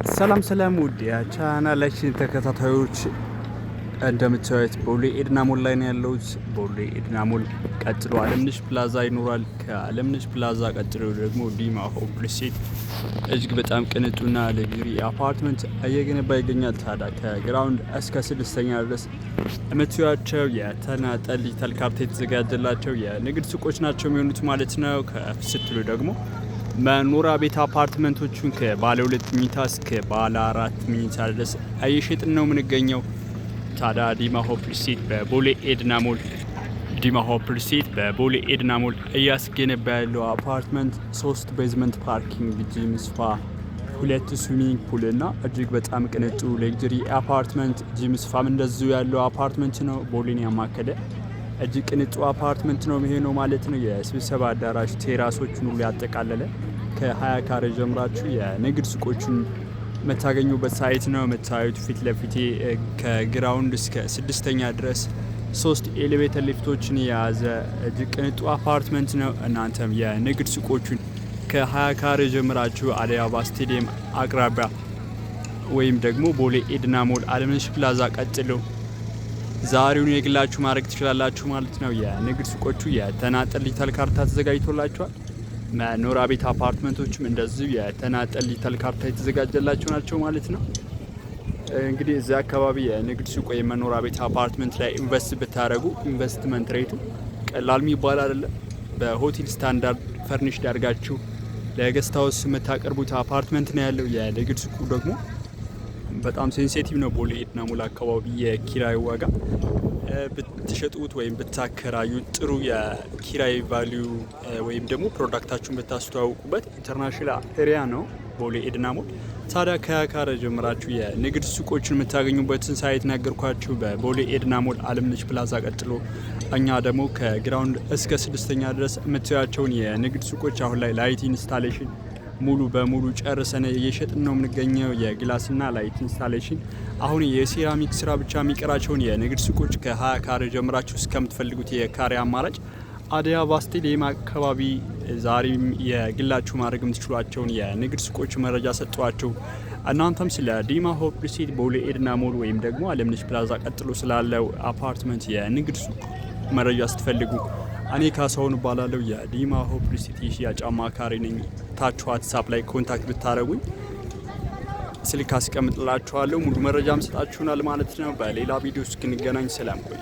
ሰላም ውድ የቻናላችን ተከታታዮች እንደምታዩት ቦሌ ኤድና ሞል ላይ ነው ያለሁት። ቦሌ ኤድና ሞል ቀጥሎ አለምነሽ ፕላዛ ይኖራል። ከአለምነሽ ፕላዛ ቀጥሎ ደግሞ ዲማ ሆፕ ሪልስቴት እጅግ በጣም ቅንጡና ለግሪ አፓርትመንት እየገነባ ይገኛል። ታዲያ ከግራውንድ እስከ ስድስተኛ ድረስ የምታዩቸው የተናጠል ዲጂታል ካርታ የተዘጋጀላቸው የንግድ ሱቆች ናቸው የሚሆኑት ማለት ነው። ከፍ ስትሉ ደግሞ መኖሪያ ቤት አፓርትመንቶቹን ከባለ 2 መኝታ እስከ ባለ 4 መኝታ ድረስ እየሸጥን ነው የምንገኘው። ታዲያ ዲማ ሆፕ ሪልስቴት በቦሌ ኤድና ሞል እያስገነባ ያለው አፓርትመንት 3 ቤዝመንት ፓርኪንግ፣ ጂም፣ ስፓ፣ 2 ስዊሚንግ ፑል እና እጅግ በጣም ቅንጡ ሌክጀሪ አፓርትመንት ጂም ስፓም እንደዚሁ ያለው አፓርትመንት ነው። ቦሌን ያማከለ እጅግ ቅንጡ አፓርትመንት ነው ይሄ ነው ማለት ነው። የስብሰባ አዳራሽ ቴራሶችን ሁሉ ያጠቃለለ ከ20 ካሬ ጀምራችሁ የንግድ ሱቆችን መታገኙበት ሳይት ነው። መታዩት ፊት ለፊቴ ከግራውንድ እስከ ስድስተኛ ድረስ 3 ኤሌቬተር ሊፍቶችን የያዘ እጅግ ቅንጡ አፓርትመንት ነው። እናንተም የንግድ ሱቆችን ከ20 ካሬ ጀምራችሁ አዲስ አበባ ስቴዲየም አቅራቢያ ወይም ደግሞ ቦሌ ኤድና ሞል አለምነሽ ፕላዛ ቀጥሎ ዛሬውን የግላችሁ ማድረግ ትችላላችሁ ማለት ነው። የንግድ ሱቆቹ የተናጠል ዲጂታል ካርታ ተዘጋጅቶላቸዋል። መኖሪያ ቤት አፓርትመንቶችም እንደዚሁ የተናጠል ዲጂታል ካርታ የተዘጋጀላቸው ናቸው ማለት ነው። እንግዲህ እዚህ አካባቢ የንግድ ሱቅ ወይም መኖሪያ ቤት አፓርትመንት ላይ ኢንቨስት ብታደርጉ ኢንቨስትመንት ሬቱ ቀላል የሚባል አይደለም። በሆቴል ስታንዳርድ ፈርኒሽ ዳርጋችሁ ለገስት ሃውስ የምታቀርቡት አፓርትመንት ነው ያለው። የንግድ ሱቁ ደግሞ በጣም ሴንሲቲቭ ነው። ቦሌ ኤድና ሞል አካባቢ የኪራይ ዋጋ ብትሸጡት ወይም ብታከራዩት ጥሩ የኪራይ ቫልዩ ወይም ደግሞ ፕሮዳክታችሁን ብታስተዋውቁበት ኢንተርናሽናል ኤሪያ ነው ቦሌ ኤድና ሞል። ታዲያ ከካሬ ጀምራችሁ የንግድ ሱቆችን የምታገኙበትን ሳይት ነገርኳችሁ። በቦሌ ኤድና ሞል አለምነሽ ፕላዛ ቀጥሎ እኛ ደግሞ ከግራውንድ እስከ ስድስተኛ ድረስ የምታያቸውን የንግድ ሱቆች አሁን ላይ ላይት ኢንስታሌሽን ሙሉ በሙሉ ጨርሰን እየሸጥን ነው የምንገኘው። የግላስና ላይት ኢንስታሌሽን አሁን የሴራሚክ ስራ ብቻ የሚቀራቸውን የንግድ ሱቆች ከ20 ካሬ ጀምራችሁ እስከምትፈልጉት የካሬ አማራጭ አዲስ አበባ ስቴዲየም አካባቢ ዛሬም የግላችሁ ማድረግ የምትችሏቸውን የንግድ ሱቆች መረጃ ሰጠዋቸው። እናንተም ስለ ዲማ ሆፕ ሪልስቴት ቦሌ ኤድና ሞል ወይም ደግሞ አለምነሽ ፕላዛ ቀጥሎ ስላለው አፓርትመንት የንግድ ሱቅ መረጃ ስትፈልጉ እኔ ካሳሁን እባላለሁ። የዲማ ሆፕ ሪልስቴት የሽያጭ አማካሪ ነኝ። ታች ዋትስአፕ ላይ ኮንታክት ብታደርጉኝ ስልክ አስቀምጥላችኋለሁ። ሙሉ መረጃም ሰጣችሁናል ማለት ነው። በሌላ ቪዲዮ እስክንገናኝ ሰላም ቆዩ።